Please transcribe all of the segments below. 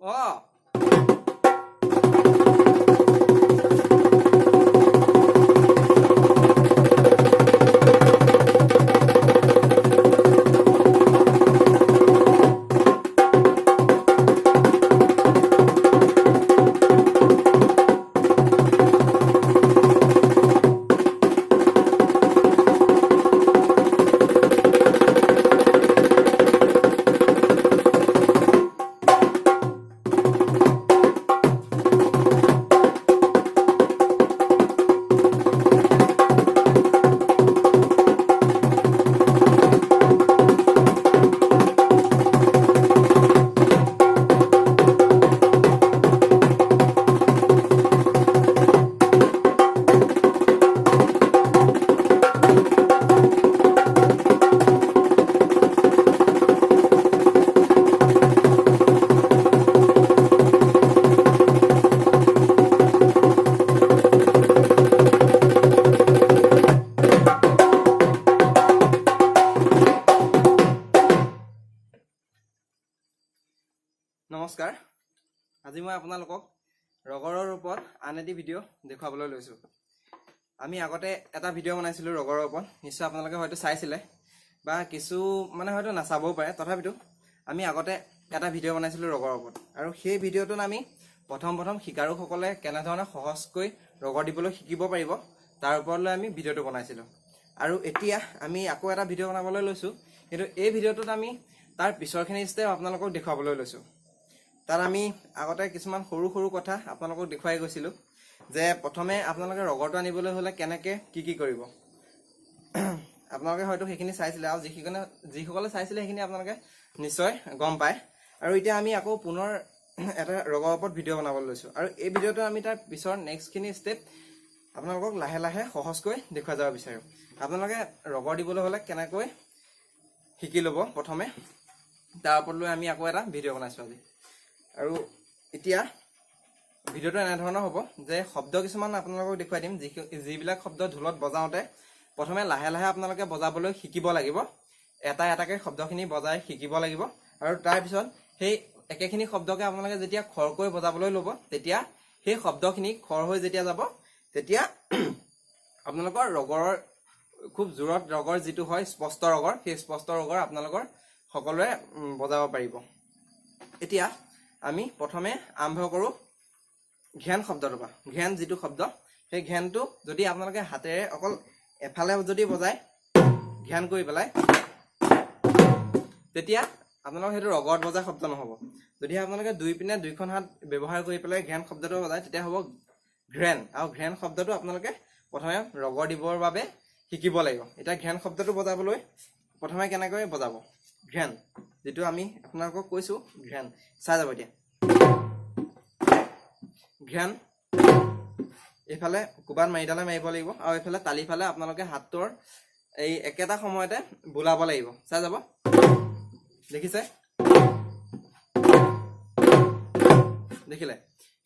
অ নমস্কাৰ আজি মই আপোনালোকক ৰগৰৰ ওপৰত আন এটি ভিডিঅ' দেখুৱাবলৈ লৈছোঁ। আমি আগতে এটা ভিডিঅ' বনাইছিলোঁ ৰগৰৰ ওপৰত, নিশ্চয় আপোনালোকে হয়তো চাইছিলে বা কিছু মানে হয়তো নাচাবও পাৰে। তথাপিতো আমি আগতে এটা ভিডিঅ' বনাইছিলোঁ ৰগৰৰ ওপৰত, আৰু সেই ভিডিঅ'টোত আমি প্ৰথম শিকাৰুসকলে কেনেধৰণে সহজকৈ ৰগৰ দিবলৈ শিকিব পাৰিব তাৰ ওপৰত লৈ আমি ভিডিঅ'টো বনাইছিলোঁ। আৰু এতিয়া আমি আকৌ এটা ভিডিঅ' বনাবলৈ লৈছোঁ, কিন্তু এই ভিডিঅ'টোত আমি তাৰ পিছৰখিনি ষ্টেপ আপোনালোকক দেখুৱাবলৈ লৈছোঁ। তাত আমি আগতে কিছুমান সৰু সৰু কথা আপোনালোকক দেখুৱাই গৈছিলোঁ যে প্ৰথমে আপোনালোকে ৰগৰটো আনিবলৈ হ'লে কেনেকৈ কি কৰিব। আপোনালোকে হয়তো সেইখিনি চাইছিলে, আৰু যিসকলে চাইছিলে সেইখিনি আপোনালোকে নিশ্চয় গম পায়। আৰু এতিয়া আমি আকৌ পুনৰ এটা ৰগৰৰ ওপৰত ভিডিঅ' বনাবলৈ লৈছোঁ, আৰু এই ভিডিঅ'টো আমি তাৰ পিছৰ নেক্সটখিনি ষ্টেপ আপোনালোকক লাহে লাহে সহজকৈ দেখুৱাই যাব বিচাৰোঁ। আপোনালোকে ৰগৰ দিবলৈ হ'লে কেনেকৈ শিকি ল'ব প্ৰথমে, তাৰ ওপৰত লৈ আমি আকৌ এটা ভিডিঅ' বনাইছোঁ আজি। আৰু এতিয়া ভিডিঅ'টো এনেধৰণৰ হ'ব যে শব্দ কিছুমান আপোনালোকক দেখুৱাই দিম, যিবিলাক শব্দ ঢোলত বজাওঁতে প্ৰথমে লাহে লাহে আপোনালোকে বজাবলৈ শিকিব লাগিব। এটা এটাকৈ শব্দখিনি বজাই শিকিব লাগিব, আৰু তাৰপিছত সেই একেখিনি শব্দকে আপোনালোকে যেতিয়া খৰকৈ বজাবলৈ ল'ব, তেতিয়া সেই শব্দখিনি খৰ হৈ যেতিয়া যাব, তেতিয়া আপোনালোকৰ ৰগৰৰ খুব জোৰত ৰগৰ যিটো হয় স্পষ্ট ৰগৰ, সেই স্পষ্ট ৰগৰ আপোনালোকৰ সকলোৱে বজাব পাৰিব। এতিয়া আমি প্ৰথমে আৰম্ভ কৰোঁ ঘেন শব্দটোৰ পৰা। ঘেন যিটো শব্দ, সেই ঘেনটো যদি আপোনালোকে হাতেৰে অকল এফালে যদি বজায় ঘেন কৰি পেলাই, তেতিয়া আপোনালোকৰ সেইটো ৰগৰত বজা শব্দ নহ'ব। যদি আপোনালোকে দুইখন হাত ব্যৱহাৰ কৰি পেলাই ঘেন শব্দটো বজায়, তেতিয়া হ'ব ঘ্ৰেন। আৰু ঘ্ৰেন শব্দটো আপোনালোকে প্ৰথমে ৰগৰ দিবৰ বাবে শিকিব লাগিব। এতিয়া ঘেন শব্দটো বজাবলৈ প্ৰথমে কেনেকৈ বজাব ঘেন, যিটো আমি আপোনালোকক কৈছোঁ ঘেন, চাই যাব। এতিয়া ঘেন এইফালে কোবাত মাৰিডালে মাৰিব লাগিব, আৰু এইফালে তালিফালে আপোনালোকে হাতৰ এই একেটা সময়তে বোলাব লাগিব। চাই যাব, দেখিছে? দেখিলে?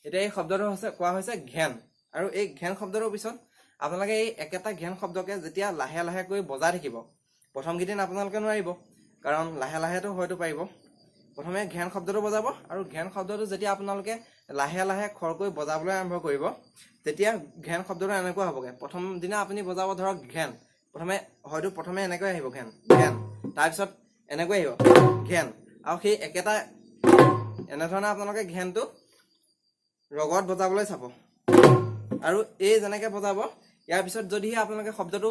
এতিয়া এই শব্দটো কোৱা হৈছে ঘেন। আৰু এই ঘেন শব্দটোৰ পিছত আপোনালোকে এই একেটা ঘেন শব্দকে যেতিয়া লাহে লাহেকৈ বজাই থাকিব, প্ৰথম কেইদিন আপোনালোকে নোৱাৰিব, কাৰণ লাহে লাহেতো হয়তো পাৰিব। প্ৰথমে ঘেন শব্দটো বজাব, আৰু ঘেন শব্দটো যেতিয়া আপোনালোকে লাহে লাহে খৰকৈ বজাবলৈ আৰম্ভ কৰিব, তেতিয়া ঘেন শব্দটো এনেকুৱা হ'বগৈ। প্ৰথম দিনা আপুনি বজাব ধৰক ঘেন, প্ৰথমে এনেকৈ আহিব ঘেন ঘেন, তাৰপিছত এনেকৈ আহিব ঘেন, আৰু সেই একেটা এনেধৰণে আপোনালোকে ঘেনটো ৰগৰত বজাবলৈ চাব। আৰু এই যেনেকৈ বজাব, ইয়াৰ পিছত যদিহে আপোনালোকে শব্দটো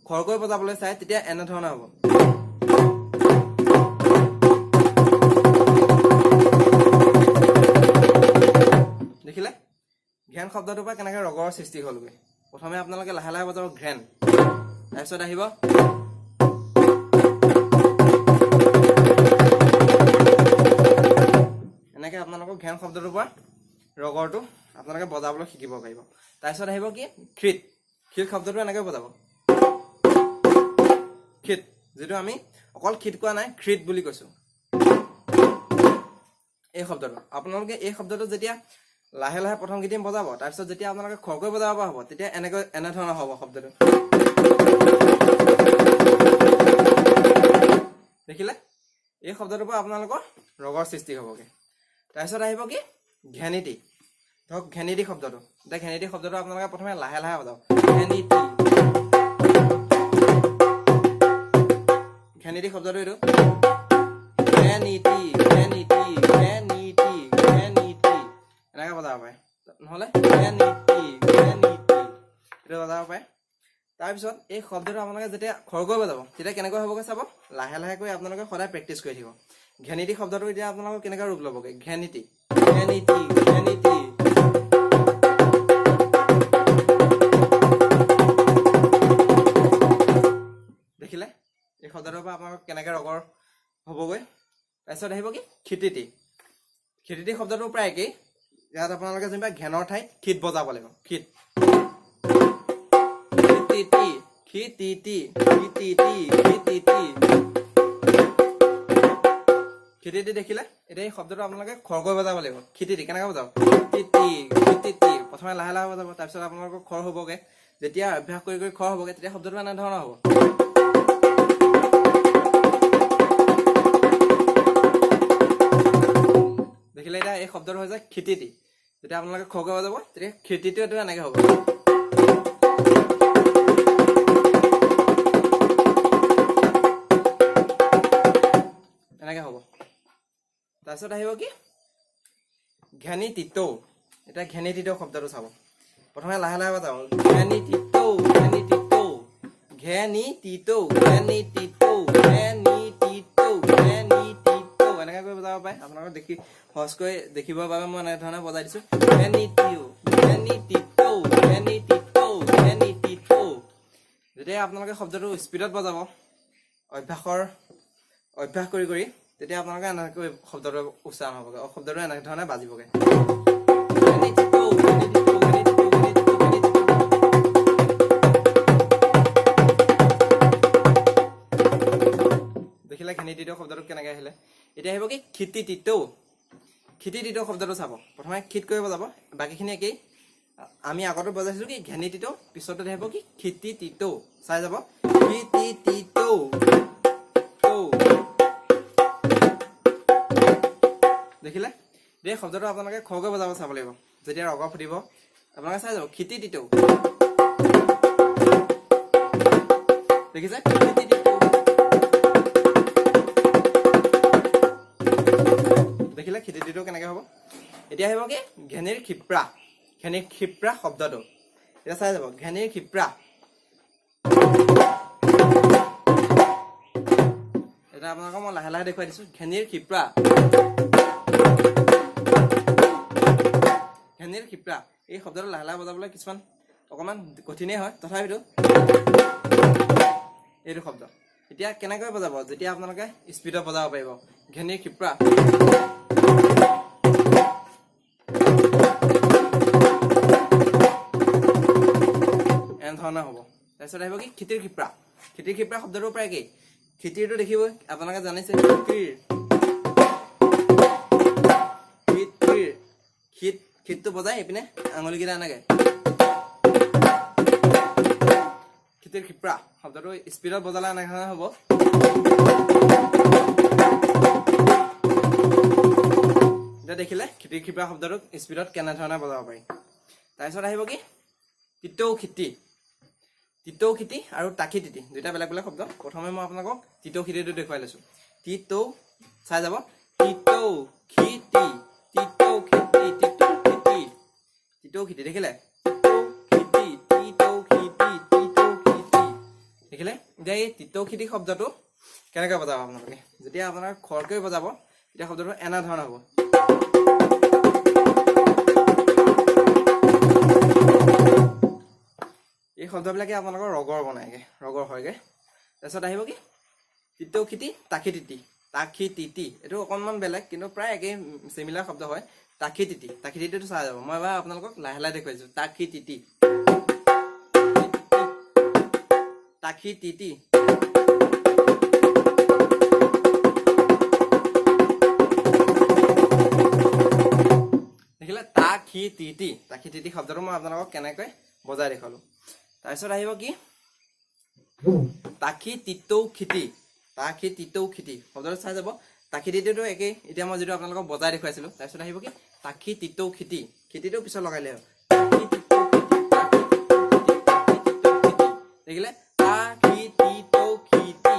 খৰকৈ বজাবলৈ চায়, তেতিয়া এনেধৰণে হ'ব। দেখিলে ঘেন শব্দটোৰ পৰা কেনেকৈ ৰগৰৰ সৃষ্টি হ'লগৈ। প্ৰথমে আপোনালোকে লাহে লাহে বজাব ঘেন, তাৰপিছত আহিব এনেকৈ আপোনালোকৰ ঘেন শব্দটোৰ পৰা ৰগৰটো আপোনালোকে বজাবলৈ শিকিব পাৰিব। তাৰপিছত আহিব কি খিত। খিত শব্দটো এনেকৈ বজাব খিত, যিটো আমি অকল খিত কোৱা নাই, খ্ৰিত বুলি কৈছোঁ। এই শব্দটো আপোনালোকে এই শব্দটো যেতিয়া লাহে লাহে প্ৰথম কেইদিন বজাব, তাৰপিছত যেতিয়া আপোনালোকে খৰকৈ বজাব পৰা হ'ব, তেতিয়া এনেধৰণৰ হ'ব শব্দটো। দেখিলে? এই শব্দটোৰ পৰা আপোনালোকৰ ৰগৰ সৃষ্টি হ'বগৈ। তাৰপিছত আহিব কি ঘেনিটি ধৰক ঘেনিটি শব্দটো এতিয়া ঘেনিটি শব্দটো আপোনালোকে প্ৰথমে লাহে লাহে বজাব ঘেনিটি শব্দটো এইটো ঘেনিটি ঘেনিটি ঘেনিটি ঘেনিটি এনেকৈ বজাব পাৰে নহ'লে ঘেনিটি ঘেনিটি এইটো বজাব পাৰে তাৰপিছত এই শব্দটো আপোনালোকে যেতিয়া খৰকৈ বজাব তেতিয়া কেনেকৈ হ'বগৈ চাব লাহে লাহেকৈ আপোনালোকে সদায় প্ৰেক্টিচ কৰি থাকিব ঘেনিটি শব্দটো এতিয়া আপোনালোকৰ কেনেকৈ ৰূপ ল'বগৈ ঘেনিটি ঘেনিটি ঘেনিটি দেখিলে এই শব্দটোৰ পৰা আপোনালোকৰ কেনেকৈ ৰগৰ হ'বগৈ তাৰপিছত আহিব কি খিতিতি খিতিতি শব্দটো প্ৰায় একেই ইয়াত আপোনালোকে যেনিবা ঘেনৰ ঠাইত খিত বজাব লাগিব খিত খিতিতি খিতিতি খিতিতি খিতিতি খিতিতি দেখিলে এতিয়া এই শব্দটো আপোনালোকে খৰকৈ বজাব লাগিব খিতিতি কেনেকৈ বজাব খিতিতি খিতিতি প্ৰথমে লাহে লাহে বজাব তাৰপিছত আপোনালোকৰ খৰ হ'বগৈ যেতিয়া অভ্যাস কৰি কৰি খৰ হ'বগৈ তেতিয়া শব্দটো এনেধৰণৰ হ'ব দেখিলে এতিয়া এই শব্দটো হৈ যায় খিতিতি যেতিয়া আপোনালোকে খৰকৈ বজাব তেতিয়া খিতিটো এইটো এনেকৈ হ'ব এনেকৈ হ'ব তাৰপিছত আহিব কি ঘেনিটিতৌ এতিয়া ঘেনিটিতৌ শব্দটো চাব প্ৰথমে লাহে লাহে বজাব ঘেনিটিতৌ ঘেনিটিতৌ ঘেনিটিতৌ ঘেনিটিতৌ ঘেনিটিতৌ ঘেনিটিতৌ এনেকৈ কৰি বজাব পাৰে আপোনালোকে দেখি সহজকৈ দেখিবৰ বাবে মই এনেধৰণে বজাই দিছোঁ ঘেনিটিও ঘেনিটিতৌ ঘেনিটিতৌ ঘেনিটিতৌ যেতিয়া আপোনালোকে শব্দটো স্পীডত বজাব অভ্যাস কৰি কৰি তেতিয়া আপোনালোকে এনেকৈ শব্দটো উচ্চাৰণ হ'বগৈ শব্দটো এনেধৰণে বাজিবগৈ দেখিলে ঘেনিটিতৌ শব্দটো কেনেকৈ আহিলে এতিয়া আহিব কি খিতিতিতৌ খিতিতিতৌ শব্দটো চাব প্ৰথমে খিত কৰি বজাব বাকীখিনি একেই আমি আগতে বজাইছিলোঁ কি ঘেনিটিতৌ পিছতে আহিব কি খিতিতিতৌ চাই যাব খিতিতিতৌ দেখিলে এই শব্দটো আপোনালোকে খৰকৈ বজাব চাব লাগিব যেতিয়া ৰগৰ ফুটিব আপোনালোকে চাই যাব খিতিতিতৌ দেখিছে দেখিলে খিতিতিতৌ কেনেকৈ হ'ব এতিয়া আহিব কি ঘেনিৰ ক্ষিপ্ৰা শব্দটো এতিয়া চাই যাব ঘেনিৰ ক্ষিপ্ৰা এতিয়া আপোনালোকক মই লাহে লাহে দেখুৱাই দিছোঁ ঘেনিৰ ক্ষিপ্ৰা ঘেনিৰ ক্ষিপ্ৰা এই শব্দটো লাহে লাহে বজাবলৈ কিছুমান অকণমান কঠিনেই হয় তথাপিতো এইটো শব্দ এতিয়া কেনেকৈ বজাব যেতিয়া আপোনালোকে স্পীডত বজাব পাৰিব ঘেনিৰ ক্ষিপ্ৰা এনেধৰণৰ হ'ব তাৰপিছত আহিব কি খিতিৰ ক্ষিপ্ৰা শব্দটো প্ৰায় কি খিতিৰটো দেখিবই আপোনালোকে জানিছে খিতটো বজাই এইপিনে আঙুলিকেইটা এনেকৈ খিতিৰ ক্ষিপ্ৰা শব্দটো স্পীডত বজালে এনেধৰণে হ'ব এতিয়া দেখিলে খিতিৰ ক্ষিপ্ৰা শব্দটোক স্পীডত কেনেধৰণে বজাব পাৰি তাৰপিছত আহিব কি তিতৌ খিতি আৰু তাখি তিতি দুইটা বেলেগ বেলেগ শব্দ প্ৰথমে মই আপোনালোকক তিতৌ খিতিটো দেখুৱাই লৈছোঁ তিতৌ চাই যাব তিতৌ খিতি তিতৌ খিতি তিতৌ খিতি তিতৌ খিতি দেখিলে তিতৌ খিতি দেখিলে এতিয়া এই তিতৌ খিতি শব্দটো কেনেকৈ বজাব আপোনালোকে যেতিয়া আপোনাৰ খৰকৈ বজাব তেতিয়া শব্দটো এনেধৰণৰ হ'ব এই শব্দবিলাকে আপোনালোকৰ ৰগৰ বনায়গৈ ৰগৰ হয়গৈ তাৰপিছত আহিব কি তিতৌ খিতি তাখি তিতি এইটো অকণমান বেলেগ কিন্তু প্ৰায় একেই চিমিলাৰ শব্দ হয় তাখি তিতিটো চাই যাব মই এবাৰ আপোনালোকক লাহে লাহে দেখুৱাইছোঁ তাখি তিতি দেখিলে তাখি তিতি শব্দটো মই আপোনালোকক কেনেকৈ বজাই দেখুৱালোঁ তাৰপিছত আহিব কি তাখি তিতৌ খিতি শব্দটো চাই যাব তাখি তিতিটো একেই এতিয়া মই যেটো আপোনালোকক বজাই দেখুৱাইছিলো তাৰপিছত আহিব কি তাখি তিতৌ খিতি খিতিটো পিছত লগাইলে হ'ল দেখিলে তাখি তিতৌ খিতি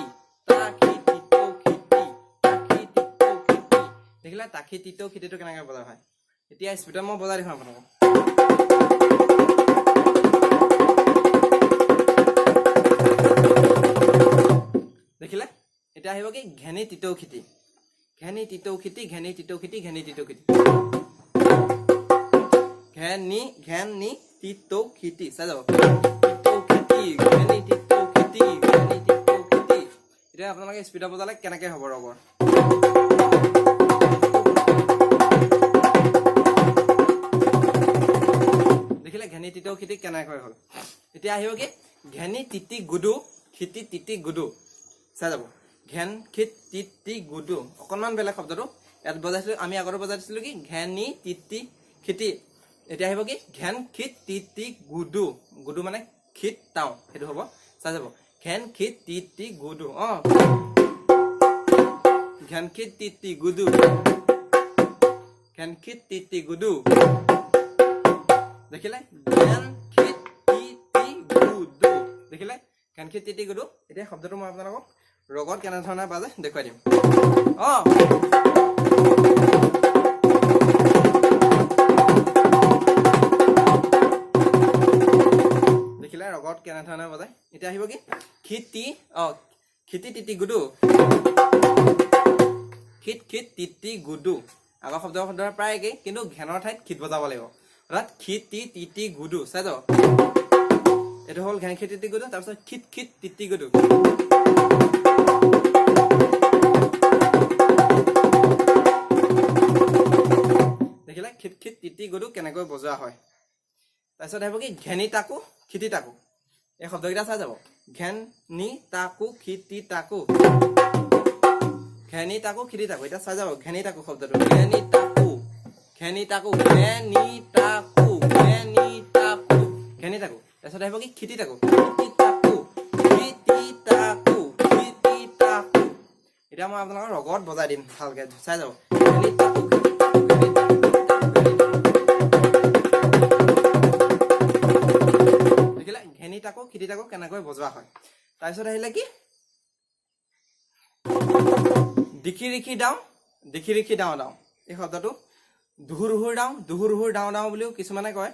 তাখি তিতৌ খিতি তাখি তিতৌ খিতি দেখিলে তাখি তিতৌ খিতিটো কেনেকৈ বজা হয় এতিয়া স্পিডত মই বজাই দেখুৱাম আপোনালোকক দেখিলে এতিয়া আহিব কি ঘেনি তিতৌ খিতি ঘেনি তিতৌ খিতি ঘেনি তিতৌ খিতি ঘেনি তিতৌ খিতি ঘেনি ঘেনি তিতৌ খিতি চাই যাব তিতৌ খিতি ঘেনি তিতৌ খিতি ঘেনি তিতৌ খিতি এতিয়া আপোনালোকে স্পিডত বজালে কেনেকৈ হ'ব ৰগৰ দেখিলে ঘেনি তিতৌ খিতি কেনেকৈ হ'ল এতিয়া আহিব কি ঘেনি তিতি গুডু খিতি তিতি গুডু চাই যাব ঘেন খিত তিতি গুডু অকণমান বেলেগ শব্দটো ইয়াত বজাইছিলো আমি আগতে বজাই দিছিলো কি ঘেনি তিতি খিতি এতিয়া আহিব কি ঘেন খিত তিতি গুডু গুডু মানে খিত তাও সেইটো হ'ব চাই যাব ঘেন খিত তিতি গুডু ঘেন খিত তিতি গুডু ঘেন খিত তিতি গুডু দেখিলে ঘেন খিত তিতি গুডু দেখিলে ঘেন খিত তিতি গুডু এতিয়া শব্দটো মই আপোনালোকক ৰগত কেনেধৰণে বাজে দেখুৱাই দিম দেখিলে ৰগত কেনেধৰণে বাজে এতিয়া আহিব কি খিতি খিতি তিতি গুডু খিত খিত তিতি গুডু আগৰ শব্দ প্ৰায় একেই কিন্তু ঘেনৰ ঠাইত খিত বজাব লাগিব অৰ্থাৎ খিতি তিতি গুডু চাই যাব এইটো হ'ল ঘেন খিত তিতি গুডু তাৰপিছত খিত খিত তিতি গুডু দেখিলে খিত খিত তিতি গুডু কেনেকৈ বজোৱা হয় তাৰপিছত আহিব কি ঘেনি তাকু খিতি তাকু এই শব্দকেইটা চাই যাব ঘেন নি তাকু খিতি তাকু ঘেনি তাকু খিতি তাকু এতিয়া চাই যাব ঘেনি তাকু শব্দটো ঘেনি তাকু ঘেনি তাকু ঘেনি তাকু ঘেনি তাকু ঘেনি তাকু তাৰপিছত আহিব কি খিতি তাকু খিতি তাকু খিতি তাকু খিতি তাকু এতিয়া মই আপোনালোকক ৰগত বজাই দিম ভালকে চাই যাব ঘেনি তাকু দেখিলে ঘেনি তাকু খিতি তাকু কেনেকৈ বজোৱা হয় তাৰপিছত আহিলে কি দিখি ৰিখি ডাও ডাও এই শব্দটো দুহুৰ ডাও ডাও বুলিও কিছুমানে কয়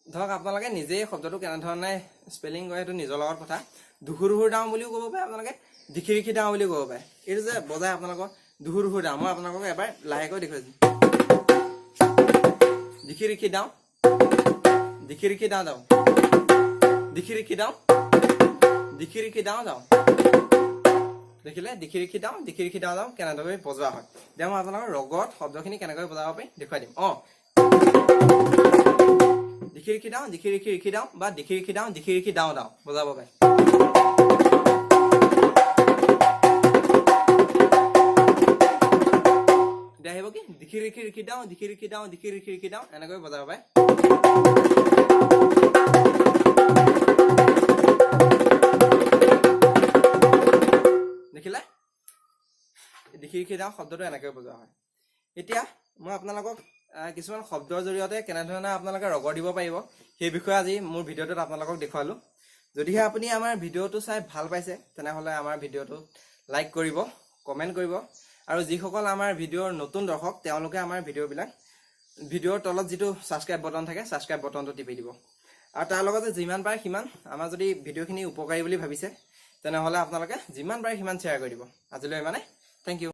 ধৰক আপোনালোকে নিজেই শব্দটো কেনেধৰণে স্পেলিং কৰে সেইটো নিজৰ লগত কথা দুহুৰ ডাও বুলিও ক'ব পাৰে আপোনালোকে দিখি ৰিখি ডাও বুলিও ক'ব পাৰে এইটো যে বজাই আপোনালোকৰ দুহুৰ ডাও মই আপোনালোকক এবাৰ লাহেকৈ দেখুৱাই দিম দিখি ৰিখি ডাও ডাও দিখি ৰিখি ডাও দেখিলে দিখি ৰিখি ডাও কেনেদৰে বজোৱা হয় এতিয়া মই আপোনালোকৰ ৰগত শব্দখিনি কেনেকৈ বজাব পাৰি দেখুৱাই দিম দিখি ৰিখি ডাও বা দিখি ৰিখি ডাও বজাব পাৰি এতিয়া আহিব কি দিখি ৰিখি ডাও এনেকৈ বজাব পাৰে দেখিলে দিখি ৰিখি ডাও শব্দটো এনেকৈ বজোৱা হয় এতিয়া মই আপোনালোকক কিছুমান শব্দৰ জৰিয়তে কেনেধৰণে আপোনালোকে ৰগৰ দিব পাৰিব সেই বিষয়ে আজি মোৰ ভিডিঅ'টোত আপোনালোকক দেখুৱালো যদিহে আপুনি আমাৰ ভিডিঅ'টো চাই ভাল পাইছে তেনেহ'লে আমাৰ ভিডিঅ'টো লাইক কৰিব কমেণ্ট কৰিব আৰু যিসকল আমাৰ ভিডিঅ'ৰ নতুন দৰ্শক তেওঁলোকে আমাৰ ভিডিঅ'ৰ তলত যিটো ছাবস্ক্ৰাইব বটন থাকে ছাবস্ক্ৰাইব বটনটো টিপি দিব আৰু তাৰ লগতে যিমান পাৰে সিমান আমাৰ যদি ভিডিঅ'খিনি উপকাৰী বুলি ভাবিছে তেনেহ'লে আপোনালোকে যিমান পাৰে সিমান শ্বেয়াৰ কৰি দিব আজিলৈ ইমানে থেংক ইউ